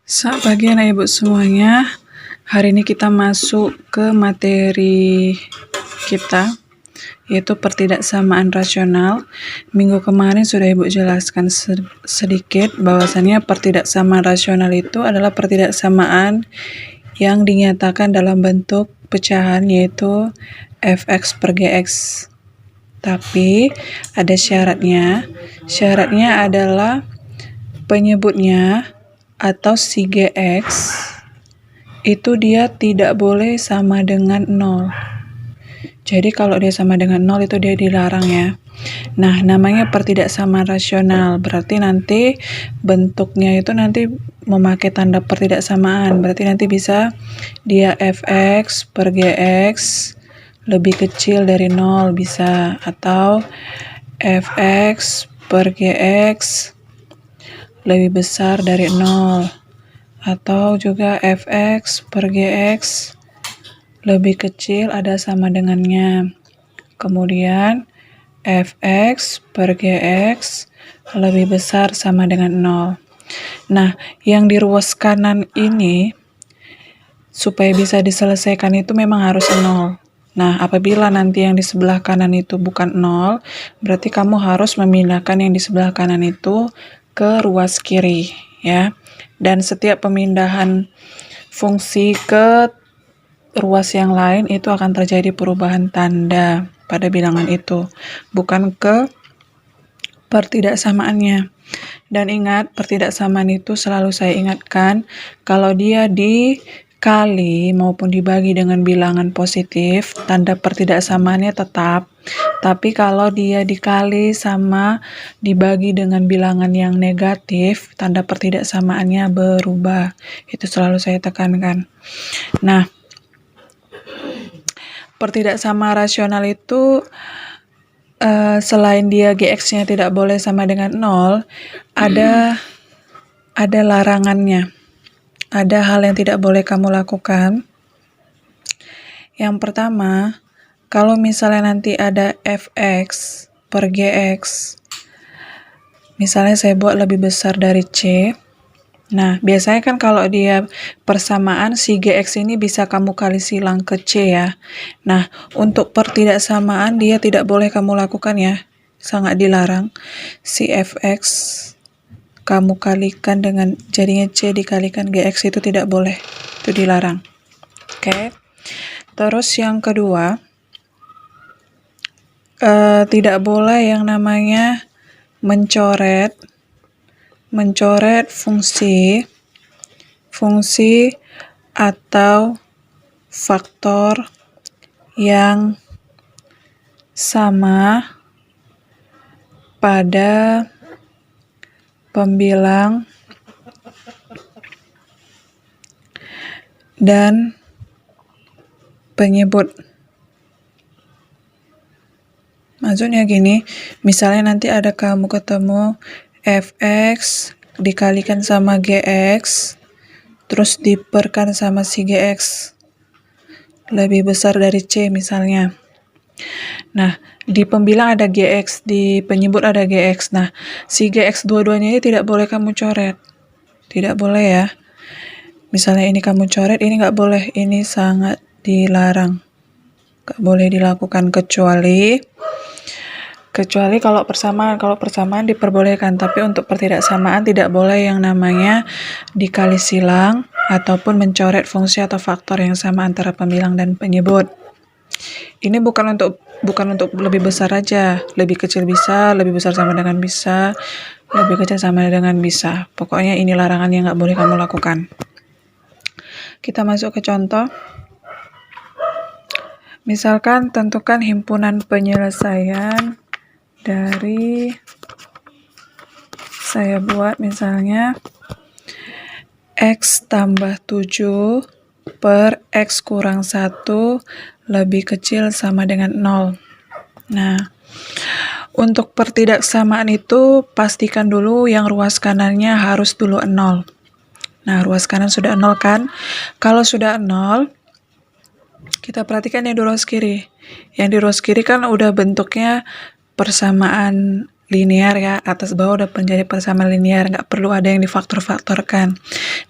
Selamat pagi anak ibu semuanya. Hari ini kita masuk ke materi kita, yaitu pertidaksamaan rasional. Minggu kemarin sudah ibu jelaskan sedikit bahwasannya pertidaksamaan rasional itu adalah pertidaksamaan yang dinyatakan dalam bentuk pecahan, yaitu fx per gx. Tapi ada syaratnya. Syaratnya adalah penyebutnya atau si Gx itu dia tidak boleh sama dengan 0. Jadi kalau dia sama dengan 0 itu dia dilarang ya. Nah, namanya pertidaksamaan rasional. Berarti nanti bentuknya itu nanti memakai tanda pertidaksamaan. Berarti nanti bisa dia fx per gx lebih kecil dari 0 bisa, atau fx per gx lebih besar dari 0, atau juga fx per gx lebih kecil ada sama dengannya. Kemudian fx per gx lebih besar sama dengan 0. Nah, yang di ruas kanan ini supaya bisa diselesaikan itu memang harus 0. Nah, apabila nanti yang di sebelah kanan itu bukan 0, berarti kamu harus memindahkan yang di sebelah kanan itu ke ruas kiri ya. Dan setiap pemindahan fungsi ke ruas yang lain itu akan terjadi perubahan tanda pada bilangan itu, bukan ke pertidaksamaannya. Dan ingat, pertidaksamaan itu selalu saya ingatkan, kalau dia dikali maupun dibagi dengan bilangan positif, tanda pertidaksamaannya tetap. Tapi kalau dia dikali sama dibagi dengan bilangan yang negatif, tanda pertidaksamaannya berubah. Itu selalu saya tekankan. Nah, pertidaksamaan rasional itu selain dia Gx-nya tidak boleh sama dengan 0, ada larangannya. Ada hal yang tidak boleh kamu lakukan. Yang pertama, kalau misalnya nanti ada fx per gx, misalnya saya buat lebih besar dari c. Nah, biasanya kan kalau dia persamaan, si gx ini bisa kamu kali silang ke c ya. Nah, untuk pertidaksamaan dia tidak boleh kamu lakukan ya. Sangat dilarang. Si fx kamu kalikan dengan jadinya c dikalikan gx itu tidak boleh. Itu dilarang. Oke. Terus yang kedua, tidak boleh yang namanya mencoret fungsi atau faktor yang sama pada pembilang dan penyebut. Maksudnya gini, misalnya nanti ada kamu ketemu fx dikalikan sama gx, terus diperkan sama si gx lebih besar dari c misalnya. Nah, di pembilang ada gx, di penyebut ada gx. Nah, si gx dua-duanya ini tidak boleh kamu coret. Tidak boleh ya. Misalnya ini kamu coret, ini nggak boleh. Ini sangat dilarang. Nggak boleh dilakukan kecuali kalau persamaan diperbolehkan, tapi untuk pertidaksamaan tidak boleh yang namanya dikali silang ataupun mencoret fungsi atau faktor yang sama antara pembilang dan penyebut. Ini bukan untuk lebih besar aja, lebih kecil bisa, lebih besar sama dengan bisa, lebih kecil sama dengan bisa. Pokoknya ini larangan yang nggak boleh kamu lakukan. Kita masuk ke contoh. Misalkan tentukan himpunan penyelesaian dari, saya buat misalnya x tambah 7 per x kurang 1 lebih kecil sama dengan 0. Nah, untuk pertidaksamaan itu pastikan dulu yang ruas kanannya harus dulu 0. Nah, ruas kanan sudah 0 kan? Kalau sudah 0, kita perhatikan yang di ruas kiri. Yang di ruas kiri kan udah bentuknya persamaan linear ya, atas bawah udah menjadi persamaan linear, nggak perlu ada yang difaktor-faktorkan.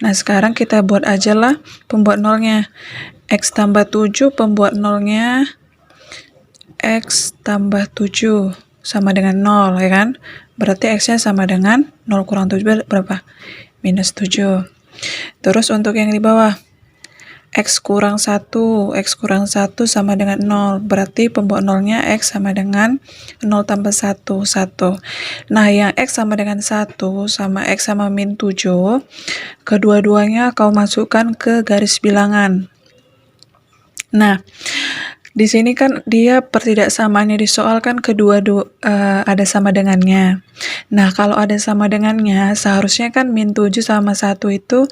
Nah, sekarang kita buat aja lah pembuat nolnya. X tambah 7 pembuat nolnya X tambah 7 sama dengan 0 ya kan? Berarti X-nya sama dengan 0 kurang 7 berapa? Minus 7. Terus untuk yang di bawah X kurang 1 sama dengan 0, berarti pembuat nolnya X sama dengan 0 tambah 1, 1. Nah, yang X sama dengan 1 sama X sama min 7, kedua-duanya kau masukkan ke garis bilangan. Nah, di sini kan dia pertidaksamaannya di soal kan ada sama dengannya. Nah, kalau ada sama dengannya, seharusnya kan min 7 sama 1 itu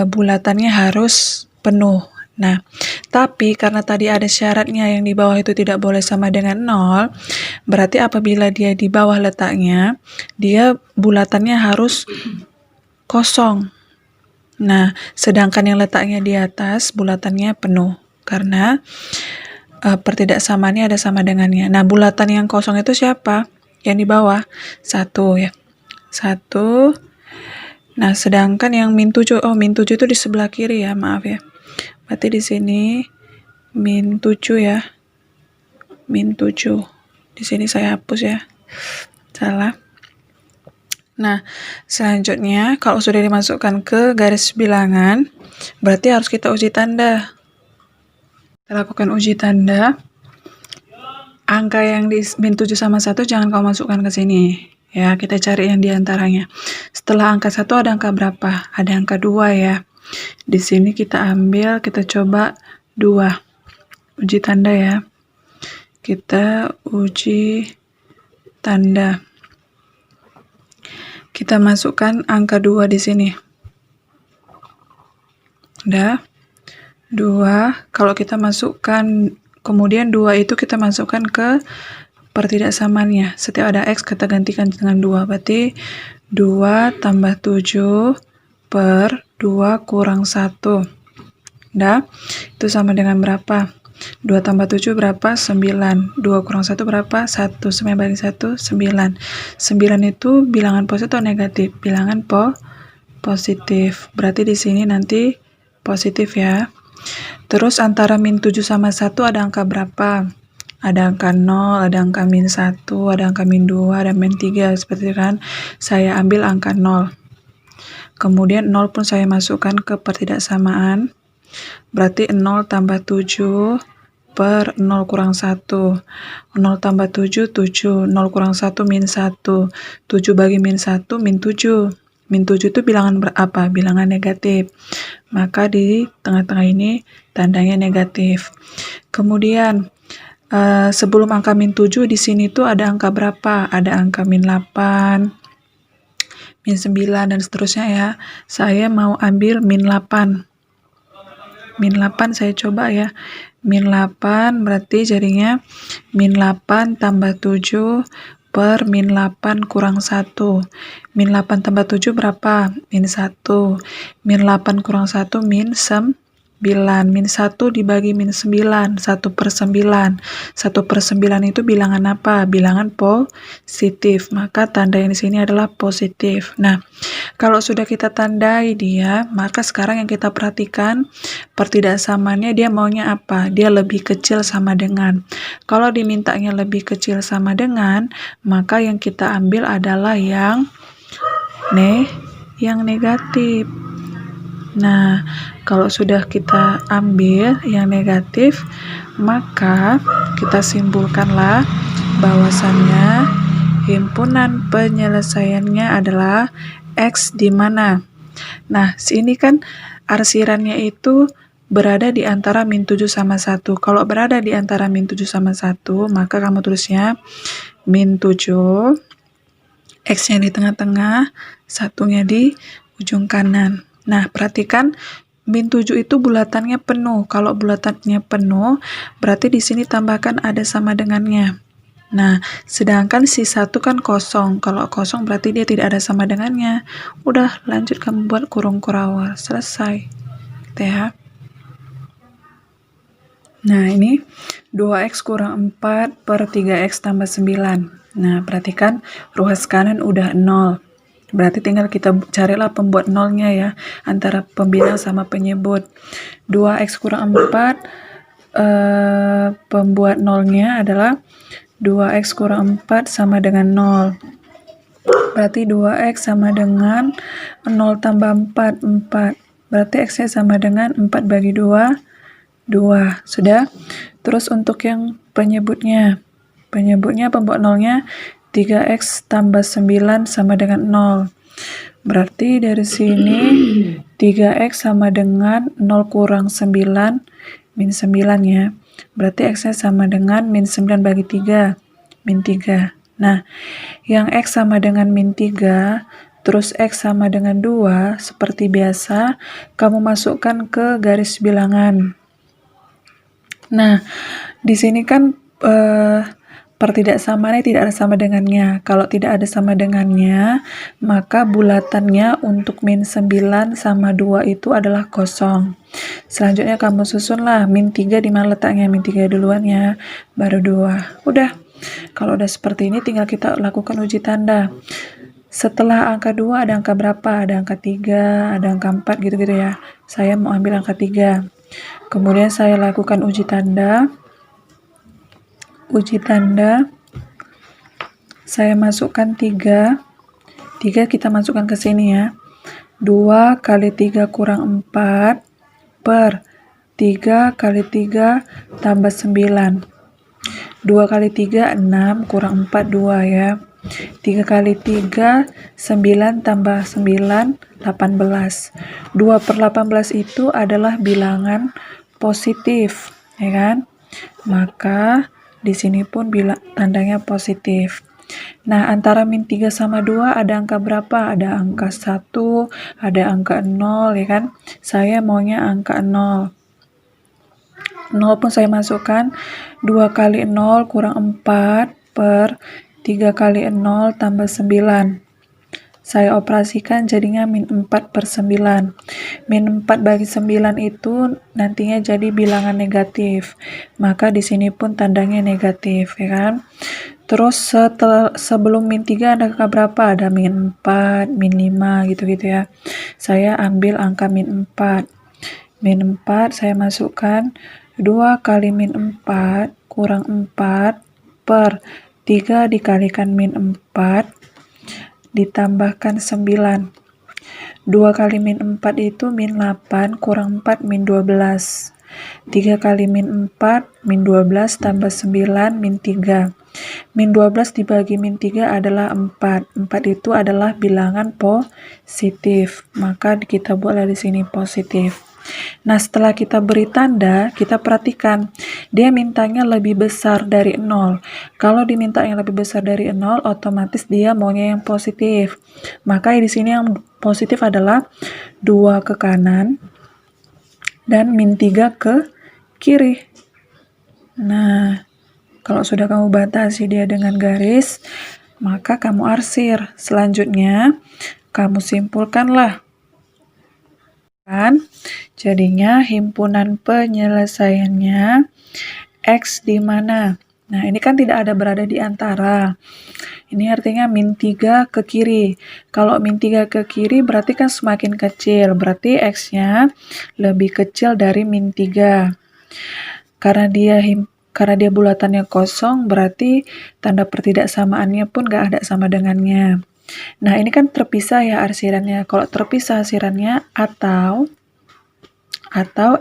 bulatannya harus penuh. Nah, tapi karena tadi ada syaratnya yang di bawah itu tidak boleh sama dengan 0, berarti apabila dia di bawah letaknya, dia bulatannya harus kosong. Nah, sedangkan yang letaknya di atas, bulatannya penuh. Karena pertidaksamaannya ada sama dengannya. Nah, bulatan yang kosong itu siapa? Yang di bawah. 1 ya. 1. Nah, sedangkan yang min 7, min 7 itu di sebelah kiri ya, maaf ya. Berarti di sini min 7 ya. Min 7. Di sini saya hapus ya. Salah. Nah, selanjutnya kalau sudah dimasukkan ke garis bilangan, berarti harus kita uji tanda. Kita lakukan uji tanda. Angka yang di min 7 sama 1 jangan kau masukkan ke sini. Ya, kita cari yang diantaranya. Setelah angka 1 ada angka berapa? Ada angka 2 ya. Di sini kita ambil, kita coba 2. Uji tanda ya. Kita uji tanda. Kita masukkan angka 2 di sini. Udah. 2. Kalau kita masukkan, kemudian 2 itu kita masukkan ke pertidaksamaannya. Setiap ada X kita gantikan dengan 2. Berarti 2 tambah 7 per 2 kurang 1. Udah, itu sama dengan berapa? 2 tambah 7 berapa? 9. 2 kurang 1 berapa? 1. 9 bagi 1, 9. 9 itu bilangan positif atau negatif? Bilangan positif. Berarti di sini nanti positif ya. Terus antara min 7 sama 1 ada angka berapa? Ada angka 0, ada angka min 1, ada angka min 2, ada min 3. Seperti itu kan? Saya ambil angka 0. Kemudian 0 pun saya masukkan ke pertidaksamaan. Berarti 0 tambah 7 per 0 kurang 1. 0 tambah 7, 7. 0 kurang 1, min 1. 7 bagi min 1, min 7. Min 7 itu bilangan berapa? Bilangan negatif. Maka di tengah-tengah ini tandanya negatif. Kemudian, sebelum angka min 7, di sini tuh ada angka berapa? Ada angka min 8. Min 9 dan seterusnya ya. Saya mau ambil min 8. Min 8 saya coba ya. Min 8 berarti jadinya min 8 tambah 7 per min 8 kurang 1. Min 8 tambah 7 berapa? Min 1. Min 8 kurang 1 min 9. Min 1 dibagi min 9, 1 per 9. 1 per 9 itu bilangan apa? Bilangan positif. Maka tanda yang di sini adalah positif. Nah, kalau sudah kita tandai dia, maka sekarang yang kita perhatikan pertidaksamaannya dia maunya apa? Dia lebih kecil sama dengan. Kalau dimintanya lebih kecil sama dengan, maka yang kita ambil adalah yang negatif. Nah, kalau sudah kita ambil yang negatif, maka kita simpulkanlah bahwasannya himpunan penyelesaiannya adalah X di mana. Nah, sini kan arsirannya itu berada di antara min 7 sama 1. Kalau berada di antara min 7 sama 1, maka kamu tulisnya min 7, X-nya di tengah-tengah, satunya di ujung kanan. Nah, perhatikan min 7 itu bulatannya penuh. Kalau bulatannya penuh, berarti di sini tambahkan ada sama dengannya. Nah, sedangkan si 1 kan kosong. Kalau kosong berarti dia tidak ada sama dengannya. Udah, lanjut kamu buat kurung kurawal. Selesai. Gitu ya. Nah, ini 2x kurang 4 per 3x tambah 9. Nah, perhatikan ruas kanan udah 0. Berarti tinggal kita carilah pembuat nolnya ya, antara pembilang sama penyebut. 2x kurang 4, pembuat nolnya adalah 2x kurang 4 sama dengan 0. Berarti 2x sama dengan 0 tambah 4, 4. Berarti x-nya sama dengan 4 bagi 2, 2. Sudah? Terus untuk yang penyebutnya pembuat nolnya 3x tambah 9 sama dengan 0. Berarti dari sini 3x sama dengan 0 kurang 9, min 9 ya. Berarti x-nya sama dengan min 9 bagi 3, min 3. Nah, yang x sama dengan min 3, terus x sama dengan 2, seperti biasa, kamu masukkan ke garis bilangan. Nah, di sini kan pertidaksamaan tidak ada sama dengannya. Kalau tidak ada sama dengannya, maka bulatannya untuk min 9 sama 2 itu adalah kosong. Selanjutnya kamu susunlah min 3 di mana letaknya, min 3 duluan ya, baru 2. Udah. Kalau udah seperti ini tinggal kita lakukan uji tanda. Setelah angka 2 ada angka berapa? Ada angka 3, ada angka 4 gitu-gitu ya. Saya mau ambil angka 3. Kemudian saya lakukan uji tanda. Saya masukkan 3 kita masukkan ke sini ya. 2 kali 3 kurang 4 per 3 kali 3 tambah 9. 2 kali 3 6 kurang 4 2 ya. 3 kali 3 9 tambah 9 18. 2 per 18 itu adalah bilangan positif, ya kan? Maka di sini pun tandanya positif. Nah, antara min 3 sama 2 ada angka berapa? Ada angka 1, ada angka 0, ya kan? Saya maunya angka 0. 0 pun saya masukkan 2 kali 0 kurang 4 per 3 kali 0 tambah 9. Saya operasikan jadinya min 4 per 9. Min 4 bagi 9 itu nantinya jadi bilangan negatif. Maka di sini pun tandanya negatif, ya kan? Terus sebelum min 3 ada angka berapa? Ada min 4, min 5 gitu-gitu ya. Saya ambil angka min 4. Min 4 saya masukkan 2 kali min 4 kurang 4 per 3 dikalikan min 4 ditambahkan 9. 2 kali min 4 itu min 8 kurang 4 min 12. 3 kali min 4 min 12 tambah 9 min 3. Min 12 dibagi min 3 adalah 4. 4 itu adalah bilangan positif. Maka kita buatlah di sini positif. Nah, setelah kita beri tanda, kita perhatikan. Dia mintanya lebih besar dari 0. Kalau diminta yang lebih besar dari 0, otomatis dia maunya yang positif. Maka di sini yang positif adalah 2 ke kanan dan min 3 ke kiri. Nah, kalau sudah kamu batasi dia dengan garis, maka kamu arsir. Selanjutnya, kamu simpulkanlah. Jadinya himpunan penyelesaiannya X di mana? Nah, ini kan tidak ada berada di antara. Ini artinya min 3 ke kiri. Kalau min 3 ke kiri berarti kan semakin kecil. Berarti X-nya lebih kecil dari min 3. Karena dia bulatannya kosong, berarti tanda pertidaksamaannya pun gak ada sama dengannya. Nah, ini kan terpisah ya arsirannya. Kalau terpisah arsirannya atau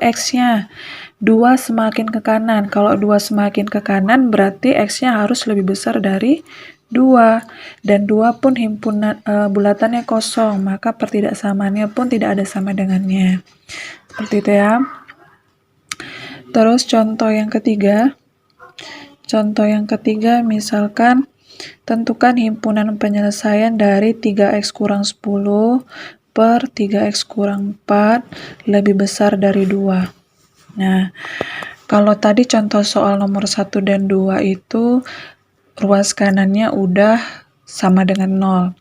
X-nya 2 semakin ke kanan. Kalau 2 semakin ke kanan berarti X-nya harus lebih besar dari 2. Dan 2 pun himpunan bulatannya kosong, maka pertidaksamaannya pun tidak ada sama dengannya. Seperti itu ya. Terus contoh yang ketiga. Misalkan tentukan himpunan penyelesaian dari 3x kurang 10 per 3x kurang 4 lebih besar dari 2. Nah, kalau tadi contoh soal nomor 1 dan 2 itu ruas kanannya udah sama dengan 0.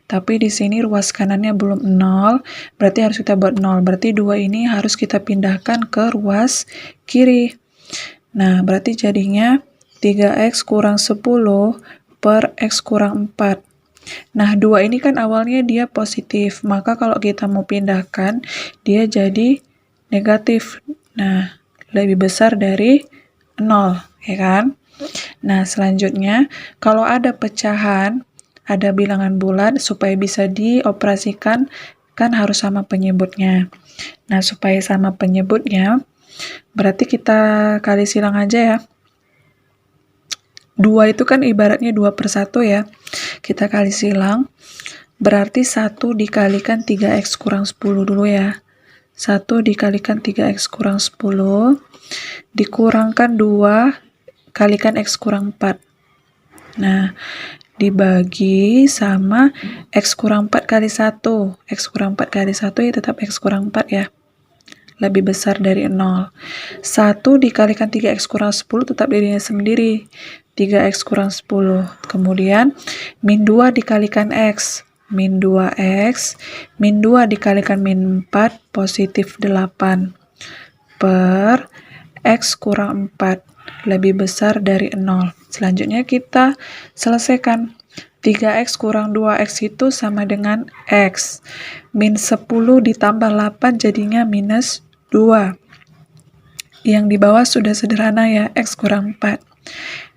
Tapi di sini ruas kanannya belum 0, berarti harus kita buat 0. Berarti 2 ini harus kita pindahkan ke ruas kiri. Nah, berarti jadinya 3x kurang 10 per X kurang 4. Nah, 2 ini kan awalnya dia positif, maka kalau kita mau pindahkan, dia jadi negatif. Nah, lebih besar dari 0, ya kan? Nah, selanjutnya, kalau ada pecahan, ada bilangan bulat, supaya bisa dioperasikan, kan harus sama penyebutnya. Nah, supaya sama penyebutnya, berarti kita kali silang aja ya. 2 itu kan ibaratnya 2/1 ya. Kita kali silang, berarti 1 dikalikan 3X kurang 10 dulu ya. 1 dikalikan 3X kurang 10, dikurangkan 2 kalikan X kurang 4. Nah, dibagi sama X kurang 4 kali 1. X kurang 4 kali 1 ya tetap X kurang 4 ya. Lebih besar dari 0. 1 dikalikan 3X kurang 10 tetap dirinya sendiri. 3X kurang 10. Kemudian, min 2 dikalikan X. Min 2X. Min 2 dikalikan min 4 positif 8. Per X kurang 4. Lebih besar dari 0. Selanjutnya kita selesaikan. 3X kurang 2X itu sama dengan X. Min 10 ditambah 8 jadinya minus 2. Yang di bawah sudah sederhana ya, X kurang 4.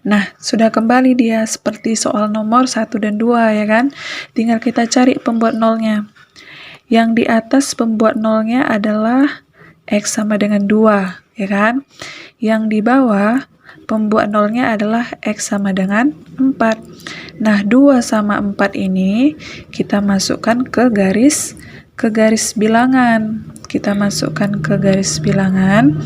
Nah, sudah kembali dia seperti soal nomor 1 dan 2 ya kan? Tinggal kita cari pembuat nolnya. Yang di atas pembuat nolnya adalah X sama dengan 2, ya kan? Yang di bawah pembuat nolnya adalah X sama dengan 4. Nah, 2 sama 4 ini kita masukkan ke garis bilangan. Kita masukkan ke garis bilangan.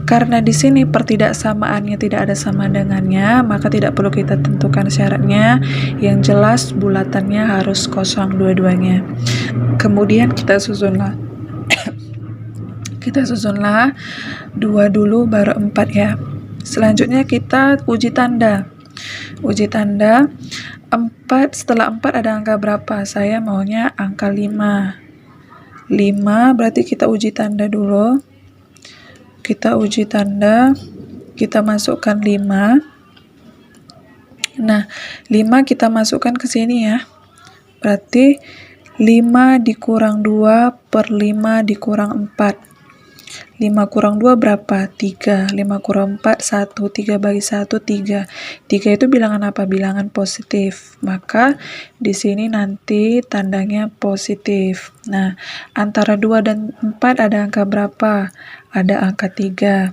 Karena di sini pertidaksamaannya tidak ada sama dengannya, maka tidak perlu kita tentukan syaratnya. Yang jelas bulatannya harus kosong dua-duanya. Kemudian kita susunlah. Kita susunlah 2 dulu baru 4 ya. Selanjutnya kita uji tanda. Uji tanda 4, setelah 4 ada angka berapa? Saya maunya angka 5. 5 berarti kita uji tanda dulu. Kita uji tanda, kita masukkan 5. Nah, 5 kita masukkan ke sini ya. Berarti 5 dikurang 2 per 5 dikurang 4. 5 kurang 2 berapa? 3. 5 kurang 4, 1. 3 bagi 1, 3. 3 itu bilangan apa? Bilangan positif. Maka di sini nanti tandanya positif. Nah, antara 2 dan 4 ada angka berapa? Ada angka 3.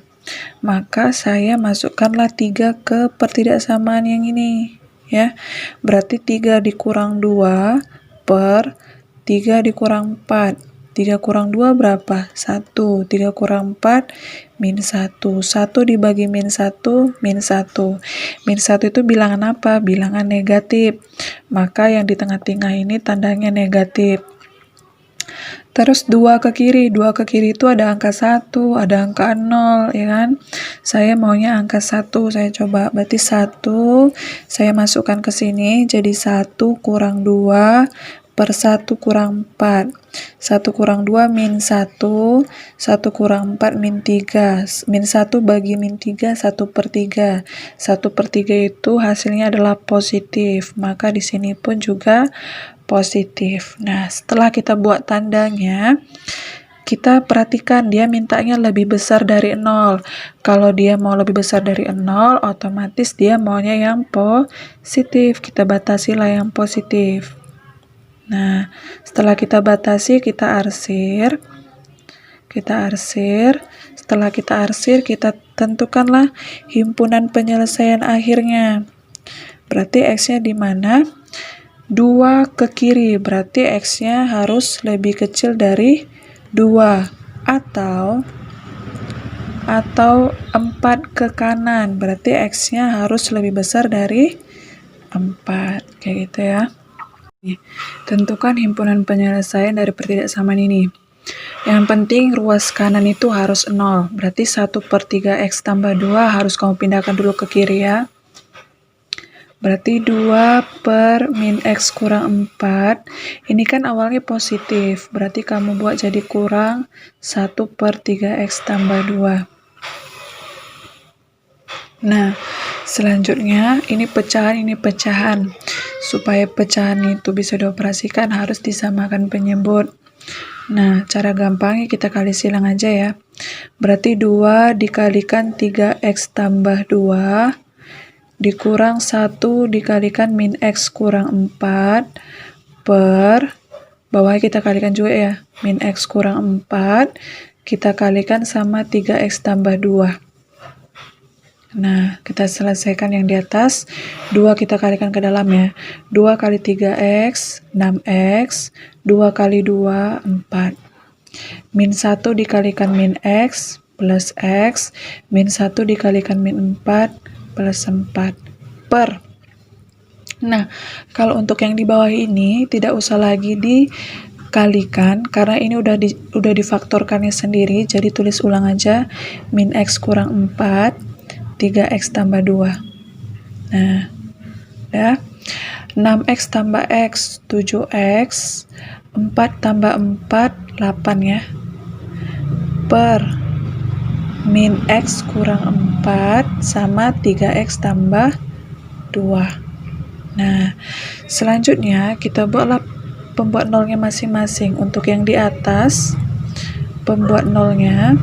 Maka saya masukkanlah 3 ke pertidaksamaan yang ini. Ya, berarti 3 dikurang 2 per 3 dikurang 4. 3 kurang 2 berapa? 1. 3 kurang 4, min 1. 1 dibagi min 1, min 1. Min 1 itu bilangan apa? Bilangan negatif. Maka yang di tengah-tengah ini tandanya negatif. Terus 2 ke kiri. 2 ke kiri itu ada angka 1, ada angka 0, ya kan? Saya maunya angka 1. Saya coba. Berarti 1, saya masukkan ke sini. Jadi 1 kurang 2 per 1 kurang 4. 1 kurang 2 min 1. 1 kurang 4 min 3. Min 1 bagi min 3, 1/3. 1/3 itu hasilnya adalah positif. Maka di sini pun juga positif. Nah, setelah kita buat tandanya, kita perhatikan dia mintanya lebih besar dari 0. Kalau dia mau lebih besar dari 0, otomatis dia maunya yang positif. Kita batasilah yang positif. Nah, setelah kita batasi, kita arsir. Setelah kita arsir, kita tentukanlah himpunan penyelesaian akhirnya. Berarti X-nya di mana? 2 ke kiri, berarti X-nya harus lebih kecil dari 2. Atau 4 ke kanan, berarti X-nya harus lebih besar dari 4. Kayak gitu ya. Tentukan himpunan penyelesaian dari pertidaksamaan ini. Yang penting ruas kanan itu harus 0. Berarti 1/3X tambah 2 harus kamu pindahkan dulu ke kiri ya. Berarti 2 per min X kurang 4. Ini kan awalnya positif. Berarti kamu buat jadi kurang 1/3X tambah 2. Nah, Selanjutnya, ini pecahan. Supaya pecahan itu bisa dioperasikan harus disamakan penyebut. Nah, cara gampangnya kita kali silang aja ya. Berarti 2 dikalikan 3x tambah 2 dikurang 1 dikalikan min x kurang 4 per bawahnya kita kalikan juga ya. Min x kurang 4 kita kalikan sama 3x tambah 2. Nah, kita selesaikan yang di atas. 2 kita kalikan ke dalam ya. 2 kali 3x, 6x. 2 kali 2, 4. Min 1 dikalikan min x plus x. Min 1 dikalikan min 4 plus 4. Per. Nah, kalau untuk yang di bawah ini, tidak usah lagi dikalikan. Karena ini udah difaktorkannya sendiri. Jadi tulis ulang aja. Min x kurang 4. 3x tambah 2. Nah, ya. 6x tambah x, 7x. 4 tambah 4, 8 ya. Per min x kurang 4 sama 3x tambah 2. Nah, selanjutnya kita buatlah pembuat nolnya masing-masing. Untuk yang di atas, pembuat nolnya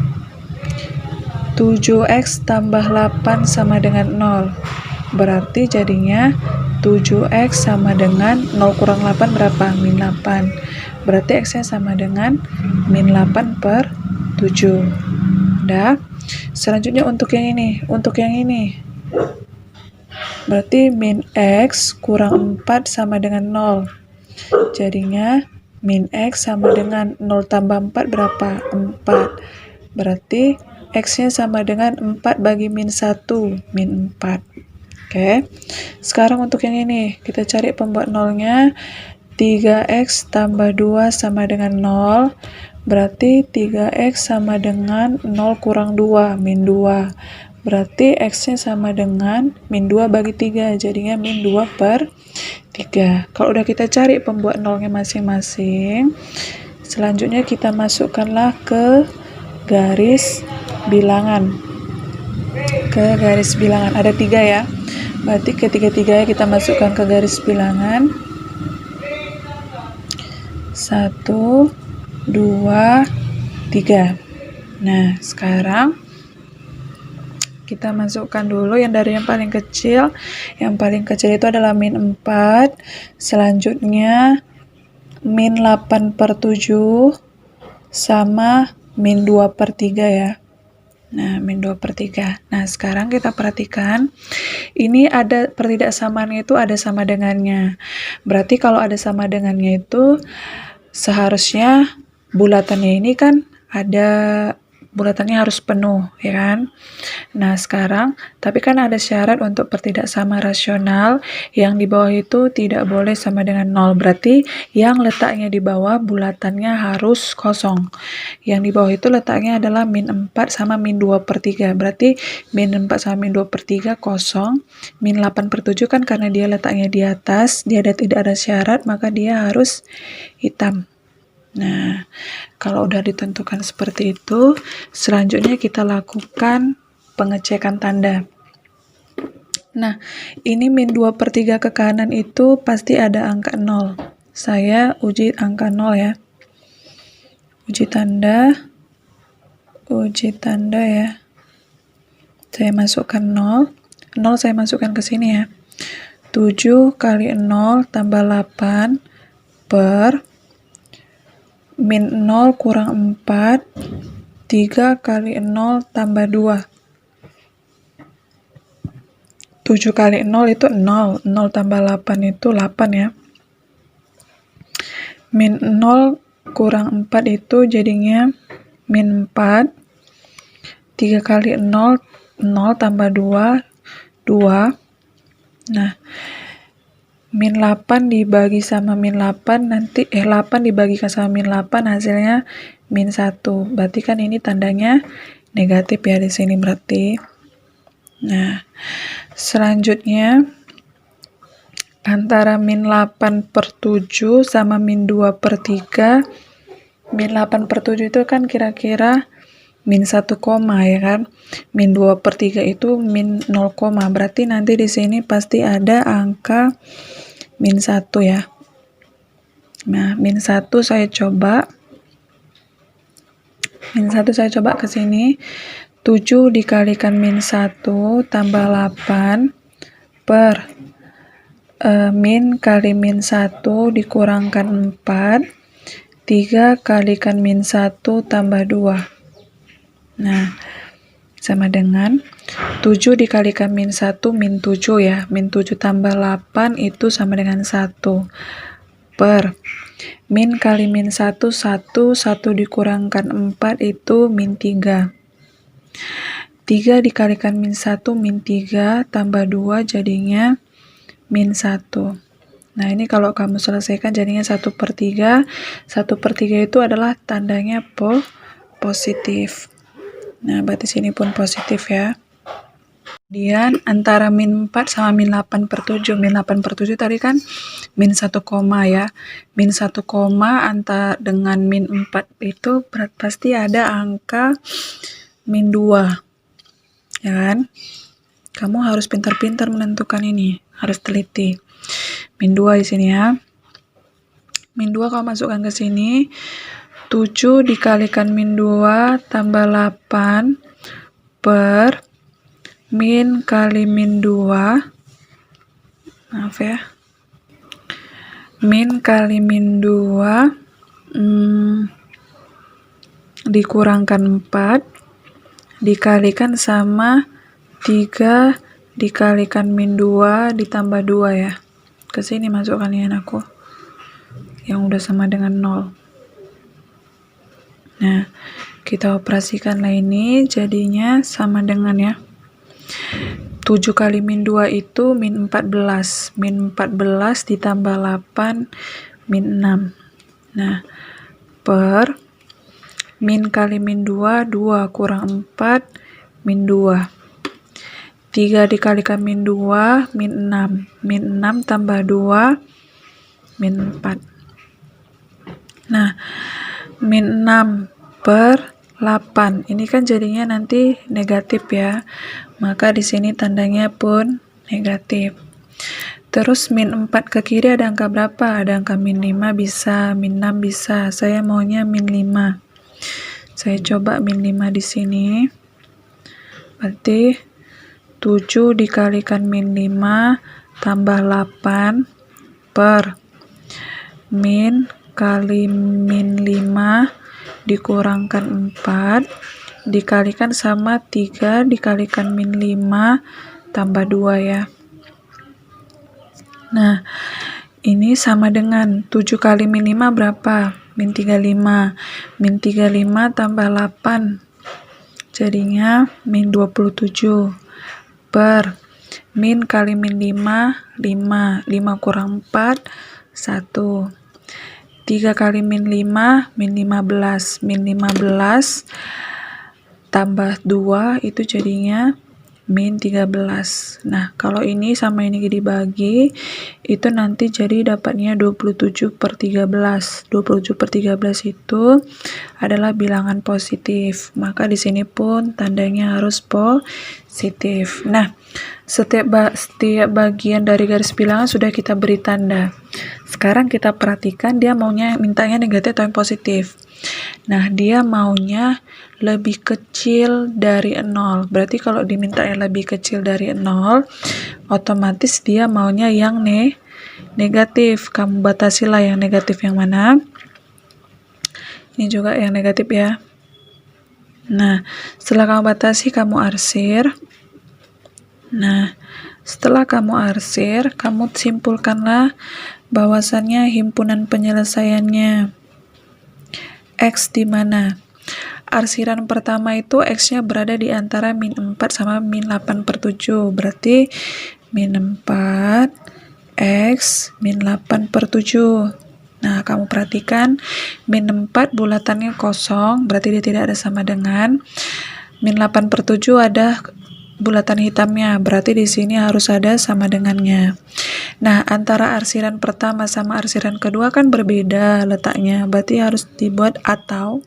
7x tambah 8 sama dengan 0. Berarti jadinya 7x sama dengan 0 kurang 8 berapa? Min 8. Berarti x-nya sama dengan min 8 per 7. Udah. Selanjutnya untuk yang ini. Berarti min x kurang 4 sama dengan 0. Jadinya min x sama dengan 0 tambah 4 berapa? 4. Berarti x-nya sama dengan 4 bagi min 1, min 4. Oke. Sekarang untuk yang ini, kita cari pembuat nolnya. 3x tambah 2 sama dengan 0. Berarti 3x sama dengan 0 kurang 2, min 2. Berarti x-nya sama dengan min 2 bagi 3, jadinya min 2 per 3. Kalau udah kita cari pembuat nolnya masing-masing, selanjutnya kita masukkanlah ke garis bilangan. Ada 3 ya. Berarti ketiga-tiganya kita masukkan ke garis bilangan. 1, 2, 3. Nah, sekarang kita masukkan dulu yang dari yang paling kecil. Yang paling kecil itu adalah min 4. Selanjutnya min 8 per 7 sama min 2 per 3 ya. Nah, min 2 per 3. Nah, sekarang kita perhatikan. Ini ada pertidaksamaan itu ada sama dengannya. Berarti kalau ada sama dengannya itu seharusnya bulatannya ini kan ada bulatannya harus penuh, ya kan? Nah, sekarang, tapi kan ada syarat untuk pertidaksamaan rasional, yang di bawah itu tidak boleh sama dengan 0. Berarti yang letaknya di bawah bulatannya harus kosong. Yang di bawah itu letaknya adalah min 4 sama min 2 per 3. Berarti min 4 sama min 2 per 3 kosong. Min 8 per 7 kan karena dia letaknya di atas, dia tidak ada syarat, maka dia harus hitam. Nah, kalau udah ditentukan seperti itu, selanjutnya kita lakukan pengecekan tanda. Nah, ini min 2 per 3 ke kanan itu pasti ada angka 0. Saya uji angka 0 ya. Uji tanda ya. Saya masukkan 0. 0 saya masukkan ke sini ya. 7 kali 0 tambah 8 per min 0 kurang 4, 3 kali 0 tambah 2. 7 kali 0 itu 0. 0 tambah 8 itu 8 ya. Min 0 kurang 4 itu jadinya min 4. 3 kali 0, 0 tambah 2, 2. Nah, min 8 dibagi sama min 8 nanti 8 dibagikan sama min 8 hasilnya min 1. Berarti kan ini tandanya negatif ya di sini berarti. Nah, selanjutnya antara min 8 per 7 sama min 2 per 3. Min 8 per 7 itu kan kira-kira min 1 koma ya kan. Min 2/3 itu min 0 koma. Berarti nanti di sini pasti ada angka min 1 ya. Nah, min 1 saya coba. Min 1 saya coba ke sini. 7 dikalikan min 1 tambah 8 per min kali min 1 dikurangkan 4. 3 kalikan min 1 tambah 2. Nah, sama dengan 7 dikalikan min 1 min 7 ya. Min 7 tambah 8 itu sama dengan 1. Per min kali min 1, 1 dikurangkan 4 itu min 3. 3 dikalikan min 1 min 3 tambah 2 jadinya min 1. Nah, ini kalau kamu selesaikan jadinya 1/3. 1/3 itu adalah tandanya positif. Nah, berarti sini pun positif ya. Kemudian antara min 4 sama min 8/7. Min 8/7 tadi kan min 1 koma ya. Min 1 koma antara dengan min 4 itu pasti ada angka min 2. Ya kan? Kamu harus pintar-pintar menentukan ini. Harus teliti. Min 2 di sini ya. Min 2 kamu masukkan ke sini. 7 dikalikan min 2 tambah 8 per min kali min 2. Maaf ya. Min kali min 2 dikurangkan 4 dikalikan sama 3 dikalikan min 2 ditambah 2 ya. Ke sini masukkan ya anakku. Yang udah sama dengan 0. Nah, kita operasikanlah ini jadinya sama dengan ya. 7 kali min 2 itu min 14. Min 14 ditambah 8 min 6. Nah, per min kali min 2, 2 kurang 4 min 2. 3 dikalikan min 2 min 6. Min 6 tambah 2 min 4. Nah, min 6 per 8. Ini kan jadinya nanti negatif ya. Maka di sini tandanya pun negatif. Terus min 4 ke kiri ada angka berapa? Ada angka min 5 bisa, min 6 bisa. Saya maunya min 5. Saya coba min 5 di sini. Berarti 7 dikalikan min 5 tambah 8 per min kali min 5 dikurangkan 4 dikalikan sama 3 dikalikan min 5 tambah 2 ya. Nah, ini sama dengan 7 kali min 5 berapa? Min 35. Min 35 tambah 8 jadinya min 27 per min kali min 5 5 kurang 4 1. 3 kali min 5 min 15. Min 15 tambah 2 itu jadinya min 13. Nah, kalau ini sama ini dibagi itu nanti jadi dapatnya 27/13. 27/13 itu adalah bilangan positif. Maka di sini pun tandanya harus positif. Nah, setiap bagian dari garis bilangan sudah kita beri tanda. Sekarang kita perhatikan dia mintanya negatif atau positif. Nah, dia maunya lebih kecil dari 0. Berarti kalau diminta yang lebih kecil dari 0, otomatis dia maunya yang negatif. Kamu batasilah yang negatif yang mana. Ini juga yang negatif ya. Nah, setelah kamu batasi, kamu arsir. Nah, setelah kamu arsir, kamu simpulkanlah bahwasannya himpunan penyelesaiannya X di mana? Arsiran pertama itu X-nya berada di antara min 4 sama min 8/7. Berarti min 4 X min 8/7. Nah, kamu perhatikan min 4 bulatannya kosong, berarti dia tidak ada sama dengan. Min 8/7 ada bulatan hitamnya, berarti di sini harus ada sama dengannya. Nah, antara arsiran pertama sama arsiran kedua kan berbeda letaknya, berarti harus dibuat atau.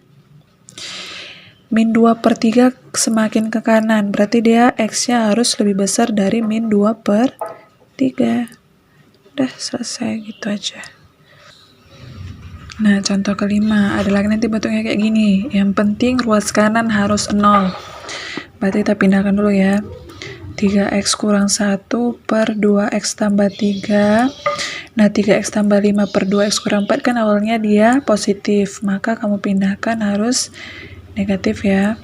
min 2/3 semakin ke kanan, berarti dia X-nya harus lebih besar dari min 2/3. Udah selesai, gitu aja. Nah, contoh kelima, ada lagi nanti bentuknya kayak gini. Yang penting ruas kanan harus 0. Berarti kita pindahkan dulu ya. 3x kurang 1 per 2x tambah 3. Nah, 3x tambah 5 per 2x kurang 4 kan awalnya dia positif. Maka kamu pindahkan harus negatif ya.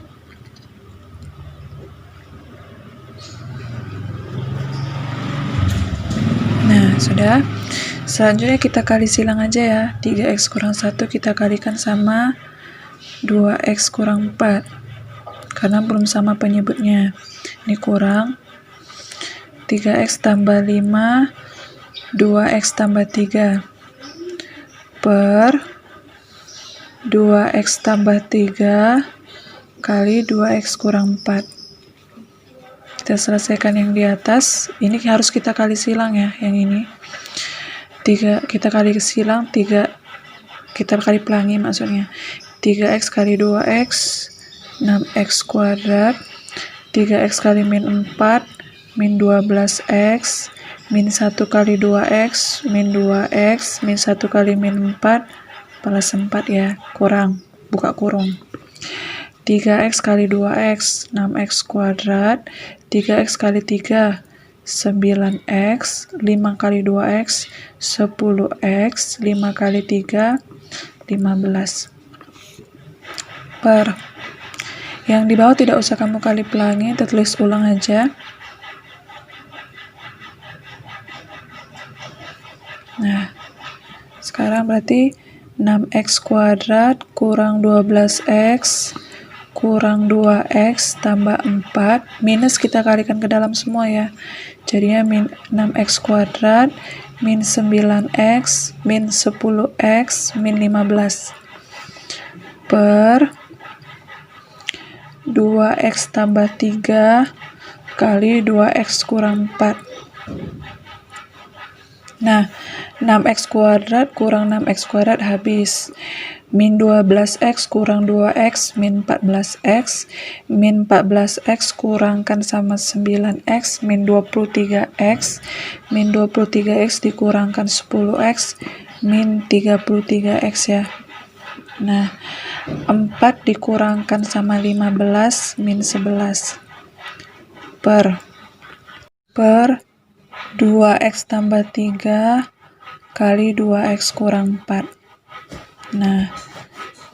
Nah, sudah. Selanjutnya kita kali silang aja ya. 3x kurang 1 kita kalikan sama 2x kurang 4. Karena belum sama penyebutnya. Ini kurang 3x tambah 5, 2x tambah 3 per 2x tambah 3 kali 2x kurang 4. Kita selesaikan yang di atas. Ini harus kita kali silang ya, yang ini. 3 kita kali silang, 3 kita kali pelangi maksudnya. 3x kali 2x 6x kuadrat, 3x kali min 4 min 12x, min 1 kali 2x min 2x, min 1 kali min 4 balas 4 ya, kurang, buka kurung. 3x kali 2x 6x kuadrat, 3x kali 3 9x, 5 kali 2x 10x, 5 kali 3 15 per, yang di bawah tidak usah kamu kali pelangi, kita tulis ulang aja. Nah, sekarang berarti 6x kuadrat kurang 12x kurang 2x tambah 4, minus kita kalikan ke dalam semua ya. Jadinya min 6x kuadrat min 9x min 10x min 15 per 2x tambah 3 kali 2x kurang 4. Nah, 6x kuadrat kurang 6x kuadrat habis. Min 12x kurang 2x min 14x, min 14x kurangkan sama 9x min 23x, min 23x dikurangkan 10x min 33x ya. Nah, 4 dikurangkan sama 15 min 11 per 2x tambah 3 kali 2x kurang 4. Nah,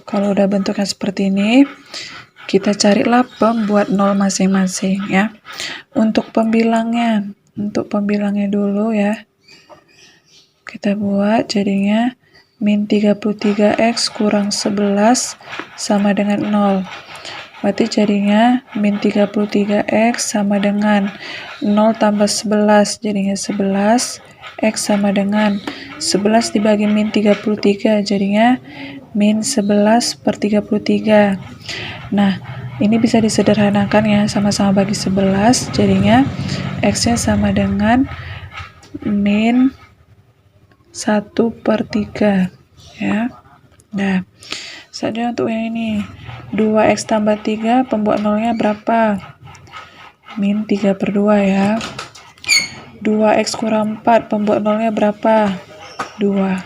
kalau udah bentuknya seperti ini, kita carilah pembuat nol masing-masing ya. Untuk pembilangnya dulu ya. Kita buat jadinya min 33x kurang 11 sama dengan 0. Berarti jadinya min 33x sama dengan 0 tambah 11, jadinya 11. X sama dengan 11 dibagi min 33, jadinya min 11 per 33. Nah, ini bisa disederhanakan ya, sama-sama bagi 11, jadinya X-nya sama dengan min 1/3 ya. Nah, selanjutnya untuk yang ini 2x tambah 3 pembuat nolnya berapa? Min 3/2 ya. 2x kurang 4 pembuat nolnya berapa? 2.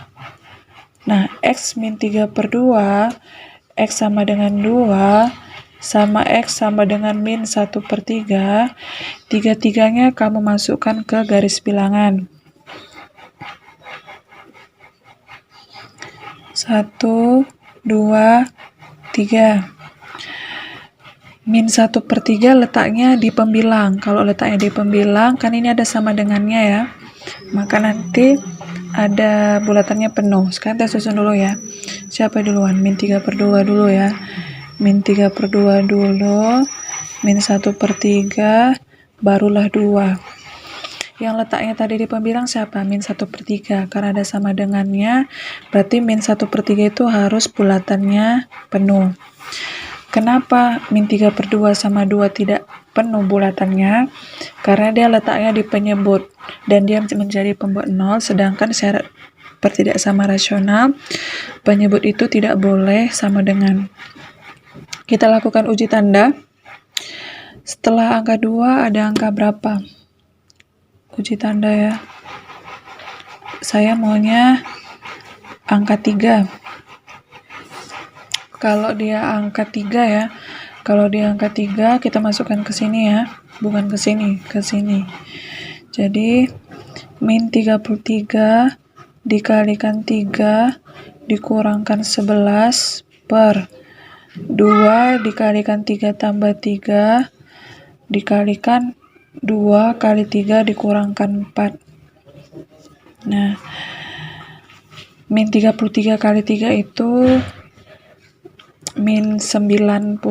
Nah, x min 3/2, x sama dengan 2 sama x sama dengan min 1/3. Tiga-tiganya kamu masukkan ke garis bilangan. 1, 2, 3. Min 1/3 letaknya di pembilang. Kalau letaknya di pembilang, kan ini ada sama dengannya ya. Maka nanti ada bulatannya penuh. Sekarang kita susun dulu ya. Siapa duluan? Min 3/2 dulu ya. Min 3/2 dulu. Min 1/3, barulah 2. Yang letaknya tadi di pembilang siapa? Min 1/3. Karena ada sama dengannya, berarti min 1/3 itu harus bulatannya penuh. Kenapa min 3/2 sama 2 tidak penuh bulatannya? Karena dia letaknya di penyebut dan dia menjadi pembuat nol, sedangkan syarat pertidaksama rasional penyebut itu tidak boleh sama dengan. Kita lakukan uji tanda. Setelah angka 2 ada angka berapa? Uji tanda ya. Saya maunya angka 3. Kalau dia angka 3 ya. Kalau dia angka 3 kita masukkan ke sini ya. Bukan ke sini, ke sini. Jadi min 33 dikalikan 3 dikurangkan 11 per 2 dikalikan 3 tambah 3 dikalikan 2 kali 3 dikurangkan 4. Nah, min 33 kali 3 itu min 99.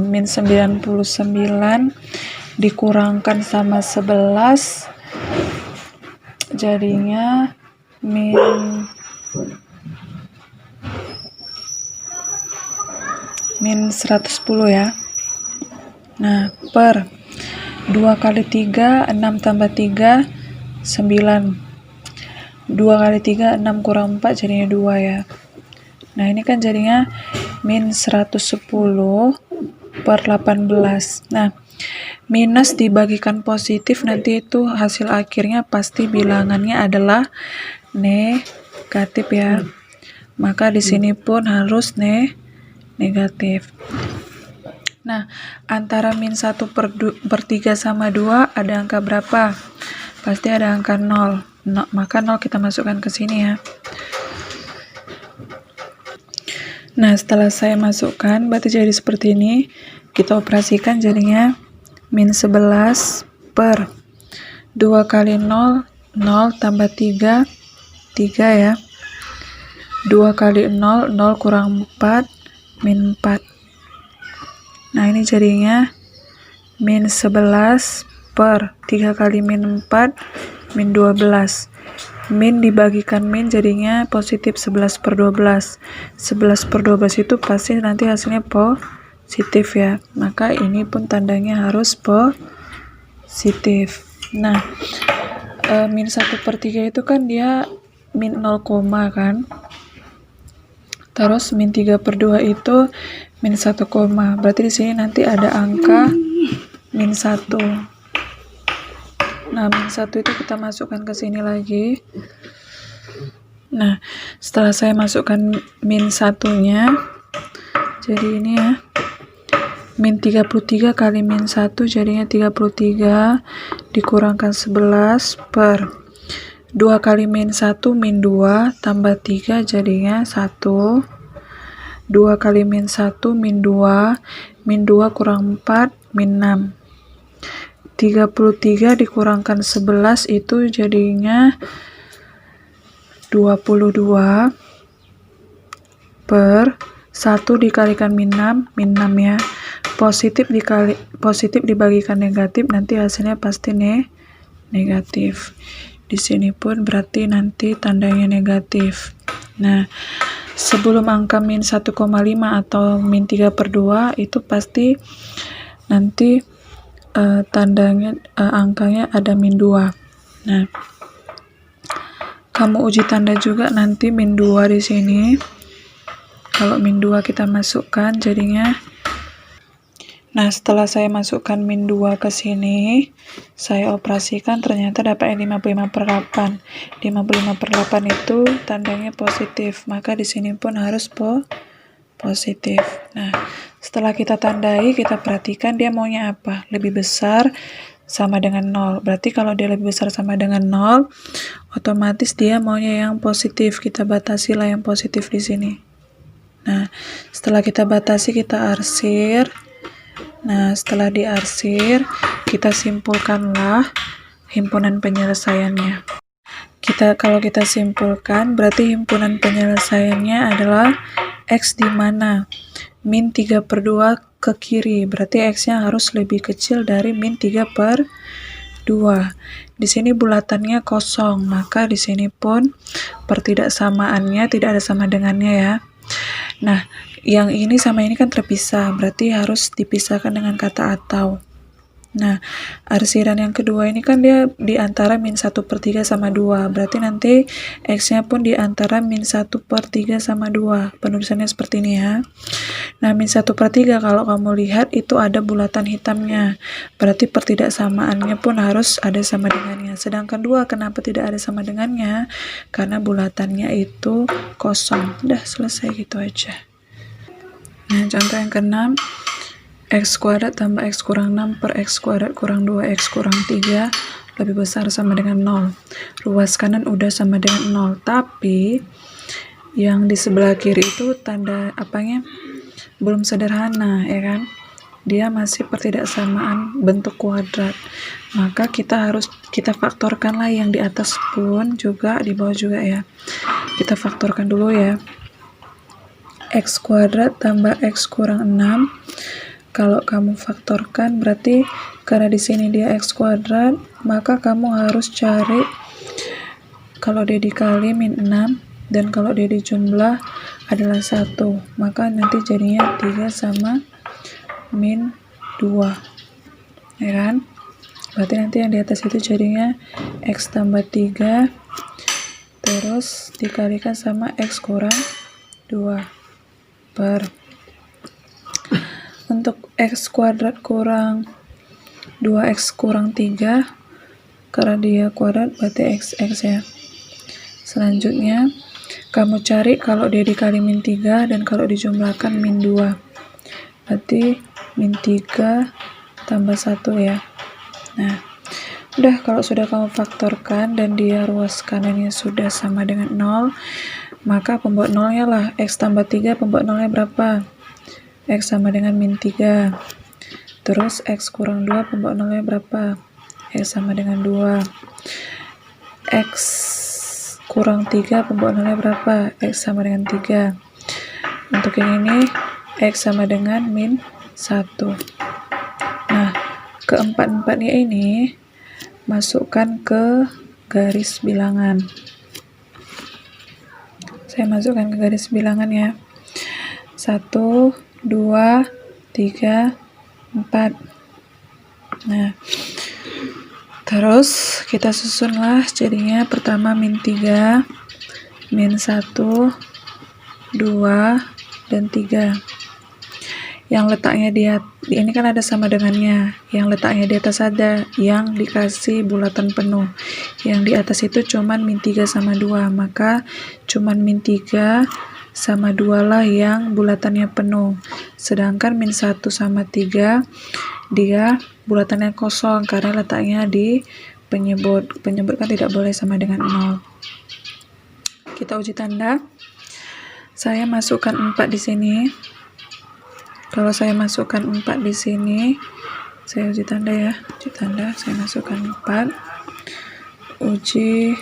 Min 99 dikurangkan sama 11 jadinya min 110 ya. Nah, per 2 kali 3, 6 tambah 3, 9. 2 kali 3, 6 kurang 4 jadinya 2 ya. Nah, ini kan jadinya min 110 per 18. Nah, minus dibagikan positif nanti itu hasil akhirnya pasti bilangannya adalah negatif ya. Maka di sini pun harus negatif. Nah, antara min 1 per 3 sama 2 ada angka berapa? Pasti ada angka 0. Maka 0 kita masukkan ke sini ya. Nah, setelah saya masukkan, berarti jadi seperti ini. Kita operasikan jadinya min 11 per 2 kali 0, 0 tambah 3, 3 ya. 2 kali 0, 0 kurang 4, min 4. Nah, ini jadinya min 11 per 3 kali min 4, min 12. Min dibagikan min jadinya positif 11 per 12. 11 per 12 itu pasti nanti hasilnya positif ya. Maka ini pun tandanya harus positif. Nah, min 1 per 3 itu kan dia min 0, kan. Terus min 3 per 2 itu min 1, berarti di sini nanti ada angka min 1. Nah, min 1 itu kita masukkan ke sini lagi. Nah, setelah saya masukkan min 1-nya, jadi ini ya, min 33 kali min 1 jadinya 33 dikurangkan 11 per 2 kali min 1 min 2 tambah 3 jadinya 1. 2 kali min 1 min 2 kurang 4 min 6. 33 dikurangkan 11 itu jadinya 22 per 1 dikalikan min 6 ya. Positif dibagikan negatif nanti hasilnya pasti negatif. Di sini pun berarti nanti tandanya negatif. Nah, sebelum angka min 1,5 atau min 3 per 2 itu pasti nanti tandanya angkanya ada min 2. Nah, kamu uji tanda juga nanti min 2 di sini. Kalau min 2 kita masukkan jadinya. Nah, setelah saya masukkan min 2 ke sini, saya operasikan ternyata dapat 55 per 8. 55 per 8 itu tandanya positif, maka di sini pun harus positif. Nah, setelah kita tandai, kita perhatikan dia maunya apa. Lebih besar sama dengan 0. Berarti kalau dia lebih besar sama dengan 0, otomatis dia maunya yang positif. Kita batasilah yang positif di sini. Nah, setelah kita batasi, kita arsir. Nah, setelah diarsir, kita simpulkanlah himpunan penyelesaiannya. Kalau kita simpulkan, berarti himpunan penyelesaiannya adalah X di mana min 3 per 2 ke kiri, berarti X-nya harus lebih kecil dari min 3 per 2. Di sini bulatannya kosong, maka di sini pun pertidaksamaannya tidak ada sama dengannya ya. Nah, yang ini sama ini kan terpisah, berarti harus dipisahkan dengan kata atau. Nah, arsiran yang kedua ini kan dia di antara min 1 per 3 sama 2, berarti nanti X-nya pun di antara min 1 per 3 sama 2. Penulisannya seperti ini ya. Nah, min 1/3 kalau kamu lihat itu ada bulatan hitamnya. Berarti pertidaksamaannya pun harus ada sama dengannya. Sedangkan 2 kenapa tidak ada sama dengannya? Karena bulatannya itu kosong. Udah selesai gitu aja. Nah, contoh yang ke-6. X kuadrat tambah X kurang 6 per X kuadrat kurang 2X kurang 3 lebih besar sama dengan 0. Ruas kanan udah sama dengan 0. Tapi yang di sebelah kiri itu tanda apanya? Belum sederhana, ya kan? Dia masih pertidaksamaan bentuk kuadrat. Maka kita faktorkan lah yang di atas pun juga, di bawah juga ya. Kita faktorkan dulu ya. X kuadrat tambah X kurang 6. Kalau kamu faktorkan berarti karena di sini dia X kuadrat, maka kamu harus cari kalau dia dikali min 6 dan kalau dia dijumlah adalah 1, maka nanti jadinya 3 sama min 2, ya kan? Berarti nanti yang di atas itu jadinya X tambah 3 terus dikalikan sama X kurang 2 per untuk X kuadrat kurang 2X kurang 3 karena dia kuadrat berarti XX ya. Selanjutnya kamu cari kalau dia dikali min 3 dan kalau dijumlahkan min 2 berarti min 3 tambah 1 ya. Nah, udah kalau sudah kamu faktorkan dan dia ruas kanannya sudah sama dengan 0, maka pembuat nolnya lah X tambah 3, pembuat nolnya berapa? X sama dengan min 3. Terus X kurang 2, pembuat nolnya berapa? X sama dengan 2. X kurang 3, pembuat nolnya berapa? X sama dengan 3. Untuk yang ini X sama dengan min 1. Nah, keempat-empatnya ini masukkan ke garis bilangan. Saya masukkan ke garis bilangan ya. 1, 2, 3, 4. Nah, terus kita susunlah jadinya pertama min 3, min 1, 2, dan 3. Yang letaknya ini kan ada sama dengannya, yang letaknya di atas ada, yang dikasih bulatan penuh. Yang di atas itu cuman min 3 sama 2, maka cuman min 3 sama 2 lah yang bulatannya penuh. Sedangkan min 1 sama 3 dia bulatannya kosong karena letaknya di penyebut. Penyebut kan tidak boleh sama dengan 0. Kita uji tanda. Saya masukkan 4 di sini. Kalau saya masukkan 4 di sini, saya uji tanda ya. Uji tanda, saya masukkan 4. Uji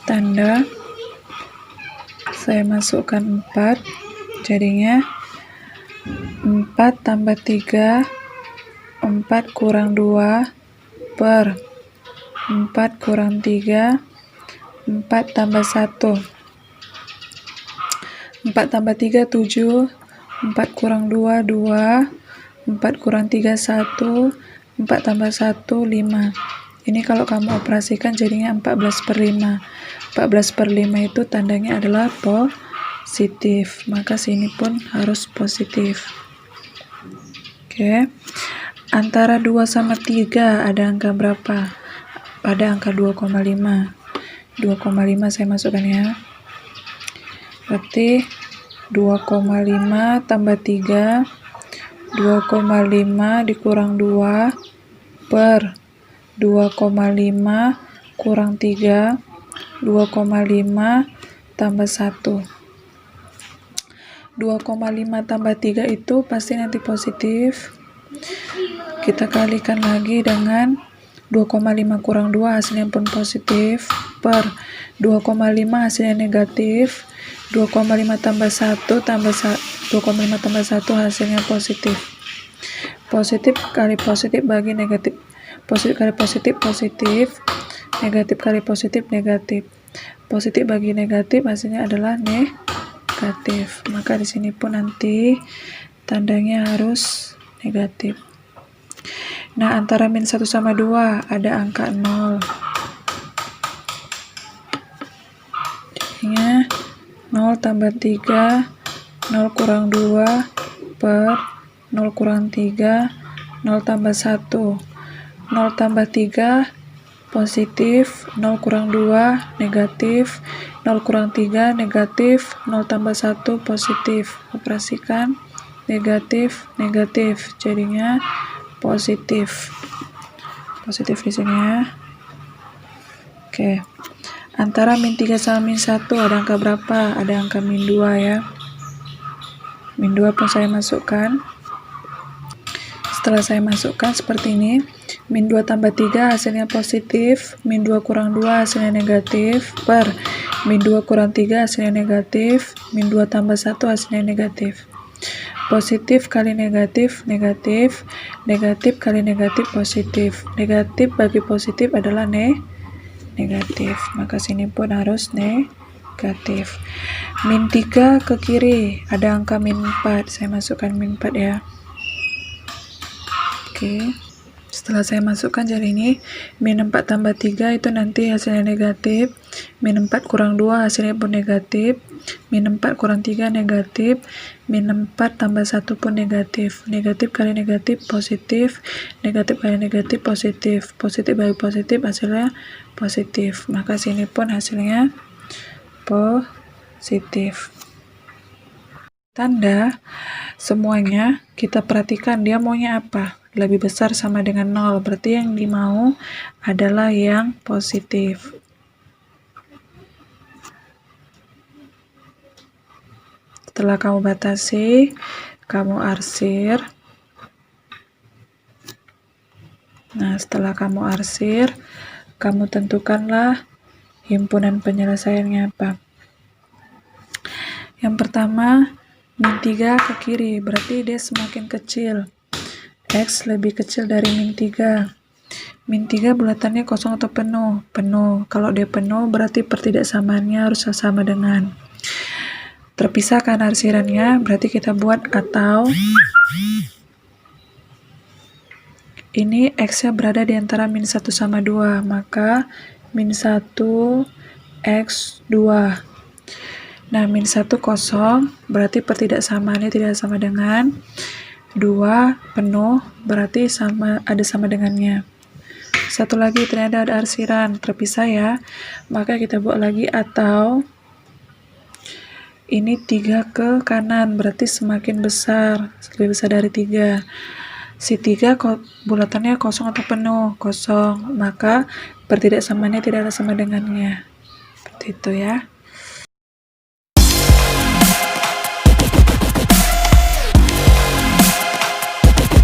tanda. Saya masukkan 4, jadinya 4 tambah 3, 4 kurang 2 per 4 kurang 3, 4 tambah 1. 4 tambah 3, 7, 4 kurang 2, 2, 4 kurang 3, 1, 4 tambah 1, 5. Ini kalau kamu operasikan jadinya 14/5. 14/5 itu tandanya adalah positif, maka sini pun harus positif. Oke. Antara 2 sama 3 ada angka berapa? Ada angka 2,5. 2,5 saya masukkan ya. Berarti 2,5 tambah 3, 2,5 dikurang 2 per 2,5 kurang 3, 2,5 tambah 1. 2,5 tambah 3 itu pasti nanti positif. Kita kalikan lagi dengan 2,5 kurang 2 hasilnya pun positif per 2,5 hasilnya negatif. 2,5 tambah 1 tambah 2,5 tambah 1 hasilnya positif. Positif kali positif bagi negatif. Positif kali positif positif. Negatif kali positif negatif. Positif bagi negatif hasilnya adalah negatif. Maka di sini pun nanti tandanya harus negatif. Nah, antara min 1 sama 2 ada angka 0. Jadinya 0 tambah 3, 0 kurang 2 per 0 kurang 3, 0 tambah 1, 0 tambah 3 positif, 0 kurang 2 negatif, 0 kurang 3 negatif, 0 tambah 1 positif. Operasikan negatif, negatif, jadinya positif. Positif di sini ya. Oke. Antara min 3 sama min 1 ada angka berapa? Ada angka min 2 ya. Min 2 pun saya masukkan. Setelah saya masukkan seperti ini, min 2 tambah 3 hasilnya positif, min 2 kurang 2 hasilnya negatif, per min 2 kurang 3 hasilnya negatif, min 2 tambah 1 hasilnya negatif. Positif kali negatif, negatif, negatif kali negatif, positif. Negatif bagi positif adalah negatif, maka sini pun harus negatif. Min 3 ke kiri, ada angka min 4, saya masukkan min 4 ya. Oke, setelah saya masukkan jadi ini, min 4 tambah 3 itu nanti hasilnya negatif, min 4 kurang 2 hasilnya pun negatif, min 4 kurang 3 negatif, min 4 tambah 1 pun negatif, negatif kali negatif positif, negatif kali negatif positif, positif bagi positif hasilnya positif, maka sini pun hasilnya positif. Tanda semuanya kita perhatikan dia maunya apa, lebih besar sama dengan 0, berarti yang dimau adalah yang positif. Setelah kamu batasi, kamu arsir. Nah, setelah kamu arsir, kamu tentukanlah himpunan penyelesaiannya apa. Yang pertama, min 3 ke kiri, berarti dia semakin kecil. X lebih kecil dari min 3. Min 3 bulatannya kosong atau penuh? Penuh. Kalau dia penuh, berarti pertidaksamaannya harus sama dengan. Terpisahkan arsirannya, berarti kita buat atau. Ini X-nya berada di antara min 1 sama 2, maka min 1 X 2. Nah, min 1 kosong, berarti pertidaksamaannya tidak sama dengan 2 penuh, berarti ada sama dengannya. Satu lagi, ternyata ada arsiran terpisah ya, maka kita buat lagi atau. Ini 3 ke kanan, berarti semakin besar, lebih besar dari 3. Si 3 bulatannya kosong atau penuh? Kosong, maka pertidaksamaannya tidak ada sama dengannya. Seperti itu ya.